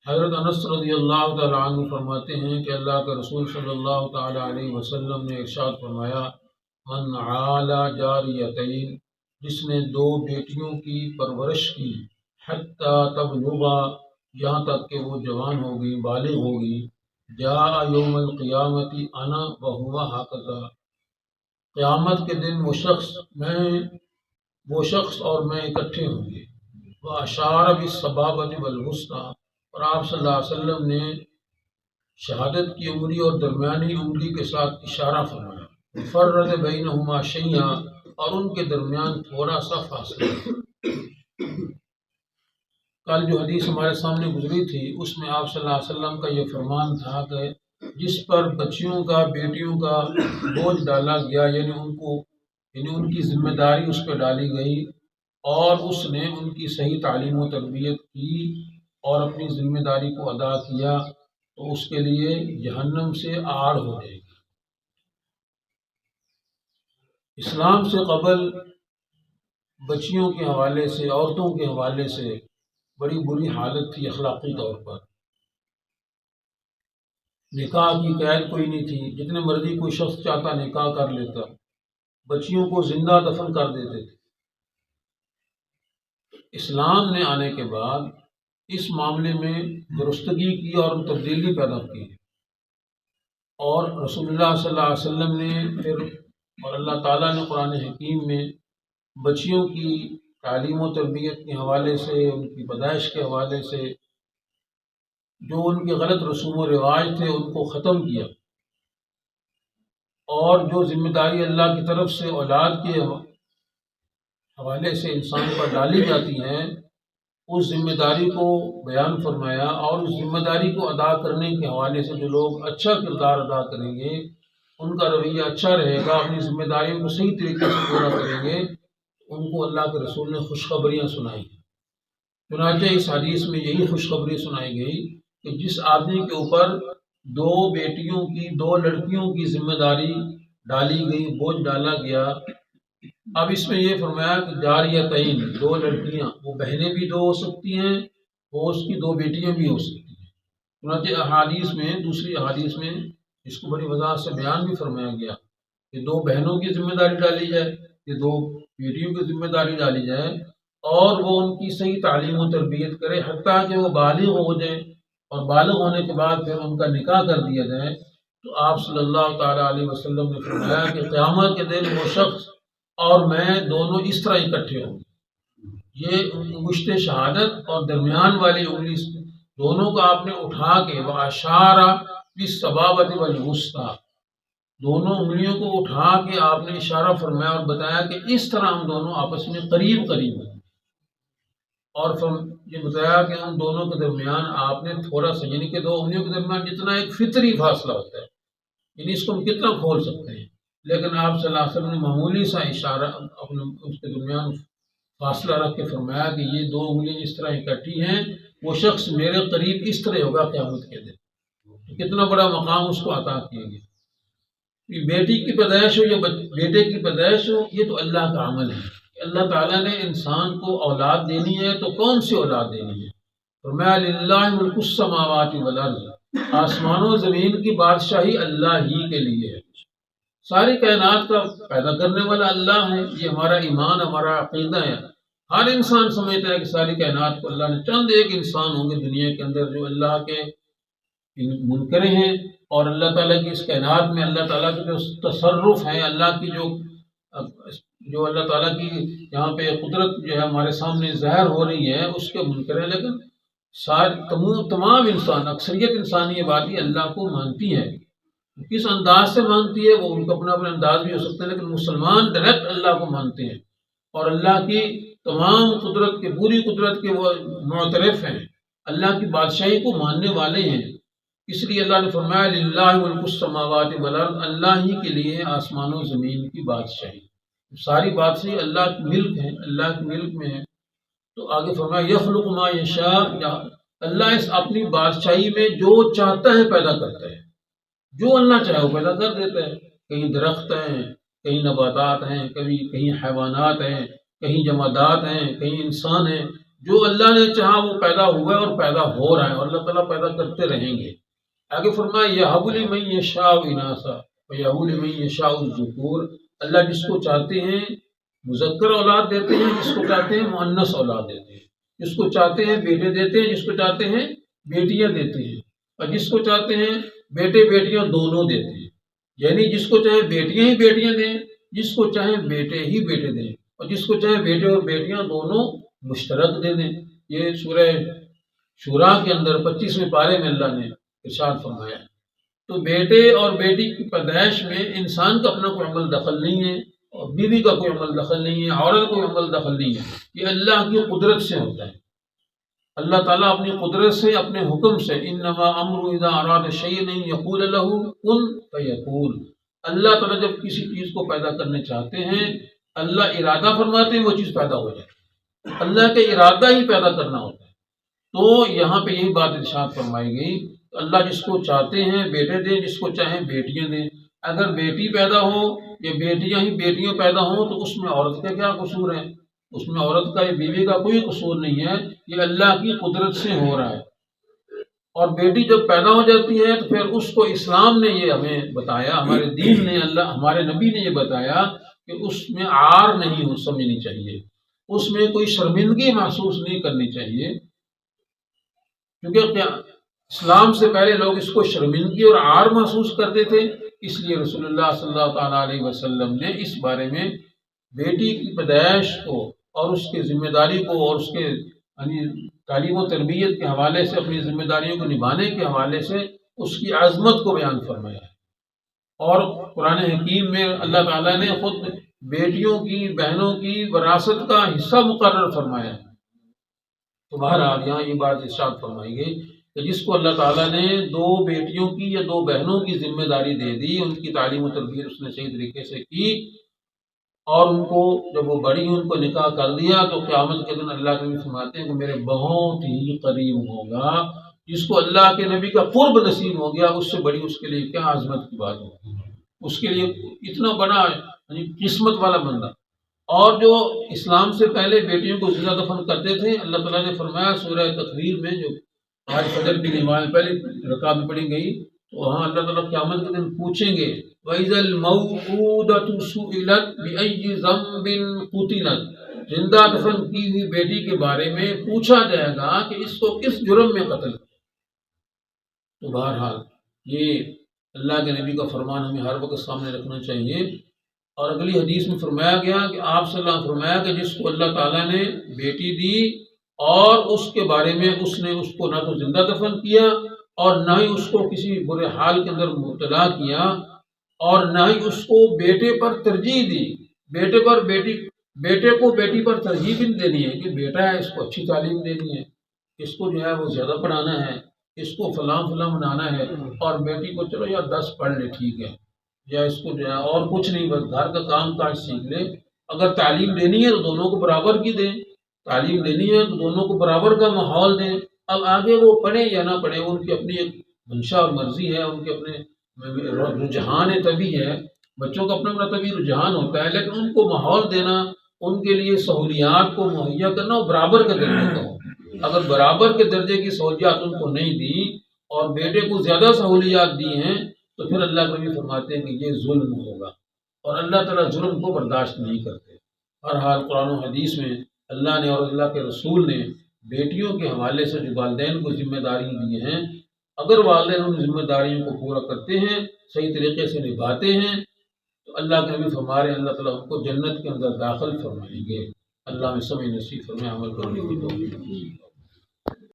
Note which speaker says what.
Speaker 1: حضرت انس رضی اللہ تعالیٰ عنہ فرماتے ہیں کہ اللہ کے رسول صلی اللہ تعالیٰ علیہ وسلم نے ارشاد فرمایا، من عالی جاریتین، جس نے دو بیٹیوں کی پرورش کی، حتی تبلغا، یہاں تک کہ وہ جوان ہوگی، بالغ ہوگی، جاء یوم القیامت انا وہو ہکذا، قیامت کے دن وہ شخص اور میں اکٹھے ہوں گے۔ واشار بالسبابۃ والوسطی، اور آپ صلی اللہ علیہ وسلم نے شہادت کی انگلی اور درمیانی انگلی کے ساتھ اشارہ فرمایا، فرد بینہما شیئا، اور ان کے درمیان تھوڑا سا فاصلہ۔ کل جو حدیث ہمارے سامنے گزری تھی اس میں آپ صلی اللہ علیہ وسلم کا یہ فرمان تھا کہ جس پر بچیوں کا، بیٹیوں کا بوجھ ڈالا گیا، یعنی ان کی ذمہ داری اس پہ ڈالی گئی اور اس نے ان کی صحیح تعلیم و تربیت کی اور اپنی ذمہ داری کو ادا کیا، تو اس کے لیے جہنم سے آڑ ہو جائے گی۔ اسلام سے قبل بچیوں کے حوالے سے، عورتوں کے حوالے سے بڑی بری حالت تھی اخلاقی طور پر۔ نکاح کی قید کوئی نہیں تھی، جتنے مرضی کوئی شخص چاہتا نکاح کر لیتا، بچیوں کو زندہ دفن کر دیتے تھے۔ اسلام نے آنے کے بعد اس معاملے میں درستگی کی اور تبدیلی پیدا کی، اور رسول اللہ صلی اللہ علیہ وسلم نے پھر اور اللہ تعالیٰ نے قرآن حکیم میں بچیوں کی تعلیم و تربیت کے حوالے سے، ان کی پیدائش کے حوالے سے جو ان کے غلط رسوم و رواج تھے ان کو ختم کیا، اور جو ذمہ داری اللہ کی طرف سے اولاد کے حوالے سے انسان پر ڈالی جاتی ہیں اس ذمہ داری کو بیان فرمایا، اور اس ذمہ داری کو ادا کرنے کے حوالے سے جو لوگ اچھا کردار ادا کریں گے، ان کا رویہ اچھا رہے گا، اپنی ذمہ داریوں کو صحیح طریقے سے پورا کریں گے، ان کو اللہ کے رسول نے خوشخبریاں سنائی۔ چنانچہ اس حدیث میں یہی خوشخبری سنائی گئی کہ جس آدمی کے اوپر دو بیٹیوں کی، دو لڑکیوں کی ذمہ داری ڈالی گئی، بوجھ ڈالا گیا، اب اس میں یہ فرمایا کہ جاریتین، دو لڑکیاں، وہ بہنیں بھی دو ہو سکتی ہیں، وہ اس کی دو بیٹیاں بھی ہو سکتی ہیں۔ چنانچہ احادیث میں، دوسری احادیث میں اس کو بڑی وضاحت سے بیان بھی فرمایا گیا کہ دو بہنوں کی ذمہ داری ڈالی جائے، کہ دو بیٹیوں کی ذمہ داری ڈالی جائے، اور وہ ان کی صحیح تعلیم و تربیت کرے حتیٰ کہ وہ بالغ ہو جائیں، اور بالغ ہونے کے بعد پھر ان کا نکاح کر دیا جائے۔ تو آپ صلی اللہ تعالیٰ علیہ وسلم نے فرمایا کہ قیامت کے دن وہ شخص اور میں دونوں اس طرح اکٹھے ہوں گے۔ یہ انگشت شہادت اور درمیان والی انگلی دونوں کو آپ نے اٹھا کے، واشار بالسبابۃ والوسطی، دونوں انگلیوں کو اٹھا کے آپ نے اشارہ فرمایا اور بتایا کہ اس طرح ہم دونوں آپس میں قریب قریب ہیں، اور یہ بتایا کہ ان دونوں کے درمیان آپ نے تھوڑا سا، یعنی کہ دو انگلیوں کے درمیان جتنا ایک فطری فاصلہ ہوتا ہے، یعنی اس کو ہم کتنا کھول سکتے ہیں، لیکن آپ صلی اللہ علیہ وسلم نے معمولی سا اشارہ اپنے اس کے درمیان فاصلہ رکھ کے فرمایا کہ یہ دو انگلیاں جس طرح اکٹھی ہیں، وہ شخص میرے قریب اس طرح ہوگا قیامت کے دن۔ کتنا بڑا مقام اس کو عطا کیے گئے۔ بیٹی کی پیدائش ہو یا بیٹے کی پیدائش ہو، یہ تو اللہ کا عمل ہے۔ اللہ تعالیٰ نے انسان کو اولاد دینی ہے تو کون سی اولاد دینی ہے؟ فرمایا للہ ملک السماوات والارض، آسمان و زمین کی بادشاہی اللہ ہی کے لیے ہے، ساری کائنات کا پیدا کرنے والا اللہ ہے۔ یہ ہمارا ایمان، ہمارا عقیدہ ہے۔ ہر انسان سمجھتا ہے کہ ساری کائنات کو اللہ نے، چند ایک انسان ہوں گے دنیا کے اندر جو اللہ کے منکر ہیں، اور اللہ تعالیٰ کی اس کائنات میں اللہ تعالیٰ کے جو تصرف ہیں، اللہ کی جو اللہ تعالیٰ کی یہاں پہ قدرت جو ہے ہمارے سامنے ظاہر ہو رہی ہے اس کے منکر ہیں، لیکن تمام انسان، اکثریت انسانی آبادی اللہ کو مانتی ہے۔ کس انداز سے مانتی ہے وہ ان کا اپنا اپنا انداز بھی ہو سکتا ہے، لیکن مسلمان ڈائریکٹ اللہ کو مانتے ہیں اور اللہ کی تمام قدرت کے، پوری قدرت کے وہ معترف ہیں، اللہ کی بادشاہی کو ماننے والے ہیں۔ اس لیے اللہ نے فرمایا للہ ملک السماوات والارض، اللہ ہی کے لیے آسمان و زمین کی بادشاہی، ساری بادشاہی اللہ کی ملک ہے، اللہ کے ملک میں ہے۔ تو آگے فرمایا یخلق ما یشاء، اللہ اس اپنی بادشاہی میں جو چاہتا ہے پیدا کرتا ہے، جو اللہ چاہے وہ پیدا کر دیتا ہے۔ کہیں درخت ہیں، کہیں نباتات ہیں، کہیں حیوانات ہیں، کہیں جمادات ہیں، کہیں انسان ہیں، جو اللہ نے چاہا وہ پیدا ہوا ہے اور پیدا ہو رہا ہے، اور اللہ تعالیٰ پیدا کرتے رہیں گے۔ آگے فرمایا یہب لمن یشاء اناثا ویہب لمن یشاء الذکور، اللہ جس کو چاہتے ہیں مذکر اولاد دیتے ہیں، جس کو چاہتے ہیں مؤنث اولاد دیتے ہیں، جس کو چاہتے ہیں بیٹے دیتے ہیں، جس کو چاہتے ہیں بیٹیاں دیتے ہیں، اور جس کو چاہتے ہیں بیٹے بیٹیاں دونوں دیتے ہیں، یعنی جس کو چاہے بیٹیاں ہی بیٹیاں دیں، جس کو چاہے بیٹے ہی بیٹے دیں، اور جس کو چاہے بیٹے اور بیٹیاں دونوں مشترک دے دیں۔ یہ سورہ شورا کے اندر 25ویں پارے میں اللہ نے ارشاد فرمایا ہے۔ تو بیٹے اور بیٹی کی پیدائش میں انسان کا اپنا کوئی عمل دخل نہیں ہے، اور بیوی کا کوئی عمل دخل نہیں ہے، عورت کا کوئی عمل دخل نہیں ہے، یہ اللہ کی قدرت سے ہوتا ہے۔ اللہ تعالیٰ اپنی قدرت سے، اپنے حکم سے، انما امر اذا اراد شیئا ان یقول له کن فیکون، اللہ تعالیٰ جب کسی چیز کو پیدا کرنے چاہتے ہیں، اللہ ارادہ فرماتے ہیں وہ چیز پیدا ہو جائے، اللہ کا ارادہ ہی پیدا کرنا ہوتا ہے۔ تو یہاں پہ یہی بات ارشاد فرمائی گئی، اللہ جس کو چاہتے ہیں بیٹے دیں، جس کو چاہیں بیٹیاں دیں۔ اگر بیٹی پیدا ہو یا بیٹیاں ہی بیٹیاں پیدا ہوں تو اس میں عورت کا کیا قصور ہے؟ اس میں عورت کا یا بیوی کا کوئی قصور نہیں ہے، یہ اللہ کی قدرت سے ہو رہا ہے۔ اور بیٹی جب پیدا ہو جاتی ہے تو پھر اس کو اسلام نے یہ ہمیں بتایا، ہمارے دین نے، اللہ ہمارے نبی نے یہ بتایا کہ اس میں عار نہیں سمجھنی چاہیے، اس میں کوئی شرمندگی محسوس نہیں کرنی چاہیے، کیونکہ اسلام سے پہلے لوگ اس کو شرمندگی اور عار محسوس کرتے تھے، اس لیے رسول اللہ صلی اللہ تعالیٰ علیہ وسلم نے اس بارے میں بیٹی کی پیدائش کو اور اس کی ذمہ داری کو اور اس کے یعنی تعلیم و تربیت کے حوالے سے، اپنی ذمہ داریوں کو نبھانے کے حوالے سے اس کی عظمت کو بیان فرمایا ہے۔ اور قرآن حکیم میں اللہ تعالیٰ نے خود بیٹیوں کی، بہنوں کی وراثت کا حصہ مقرر فرمایا ہے۔ تو بہرحال یہاں یہ بات ارشاد فرمائی گئی کہ جس کو اللہ تعالیٰ نے دو بیٹیوں کی یا دو بہنوں کی ذمہ داری دے دی، ان کی تعلیم و تربیت اس نے صحیح طریقے سے کی، اور ان کو جب وہ بڑی ان کو نکاح کر دیا تو قیامت کے دن اللہ کے نبی فرماتے ہیں کہ میرے بہت ہی قریب ہوگا، جس کو اللہ کے نبی کا قرب نصیب ہو گیا، اس سے بڑی اس کے لیے کیا عظمت کی بات ہوگی، اس کے لیے اتنا بڑا یعنی قسمت والا بندہ۔ اور جو اسلام سے پہلے بیٹیوں کو زندہ دفن کرتے تھے، اللہ تعالیٰ نے فرمایا سورہ تکویر میں، جو آج فجر کی نماز پہلی رکعت میں پڑھی گئی، تو وہاں اللہ تعالیٰ قیامت کے دن پوچھیں گے وَإِذَا الْمَوْءُودَةُ سُئِلَتْ بِأَيِّ ذَنبٍ قُتِلَتْ، زندہ دفن کی ہوئی بیٹی کے بارے میں پوچھا جائے گا کہ اس کو کس جرم میں قتل کیا۔ تو بہرحال یہ اللہ کے نبی کا فرمان ہمیں ہر وقت سامنے رکھنا چاہیے۔ اور اگلی حدیث میں فرمایا گیا کہ آپ صلی اللہ علیہ وسلم فرمایا کہ جس کو اللہ تعالیٰ نے بیٹی دی اور اس کے بارے میں اس نے اس کو نہ تو زندہ دفن کیا اور نہ ہی اس کو کسی برے حال کے اندر مبتلا کیا، اور نہ ہی اس کو بیٹے پر ترجیح دی، بیٹے کو بیٹی پر ترجیح بھی دینی ہے کہ بیٹا ہے، اس کو اچھی تعلیم دینی ہے، اس کو جو ہے وہ زیادہ پڑھانا ہے، اس کو فلاں بنانا ہے، اور بیٹی کو چلو یا 10 پڑھ لے ٹھیک ہے، یا اس کو جو ہے اور کچھ نہیں، بس گھر کا کام کاج سیکھ لے۔ اگر تعلیم دینی ہے تو دونوں کو برابر کی دیں، تعلیم دینی ہے تو دونوں کو برابر کا ماحول دیں۔ اب آگے وہ پڑھیں یا نہ پڑھیں، ان کی اپنی ایک منشا اور مرضی ہے، ان کے اپنے رجحان طبی ہے، بچوں کا اپنا اپنا طبی رجحان ہوتا ہے، لیکن ان کو ماحول دینا، ان کے لیے سہولیات کو مہیا کرنا، وہ برابر کے درجے کا ہو۔ اگر برابر کے درجے کی سہولیات ان کو نہیں دی اور بیٹے کو زیادہ سہولیات دی ہیں تو پھر اللہ نبی فرماتے ہیں کہ یہ ظلم ہوگا، اور اللہ تعالیٰ ظلم کو برداشت نہیں کرتے۔ ہر حال قرآن و حدیث میں اللہ نے اور اللہ کے رسول نے بیٹیوں کے حوالے سے جو والدین کو ذمہ داری دی ہیں، اگر والدین ان ذمہ داریوں کو پورا کرتے ہیں، صحیح طریقے سے نبھاتے ہیں، تو اللہ کے نبی فرما رہے ہیں اللہ تعالیٰ ان کو جنت کے اندر داخل فرمائیں گے۔ اللہ میں سمجھ نصیب فرمائے، عمل کرنے کی توفیق۔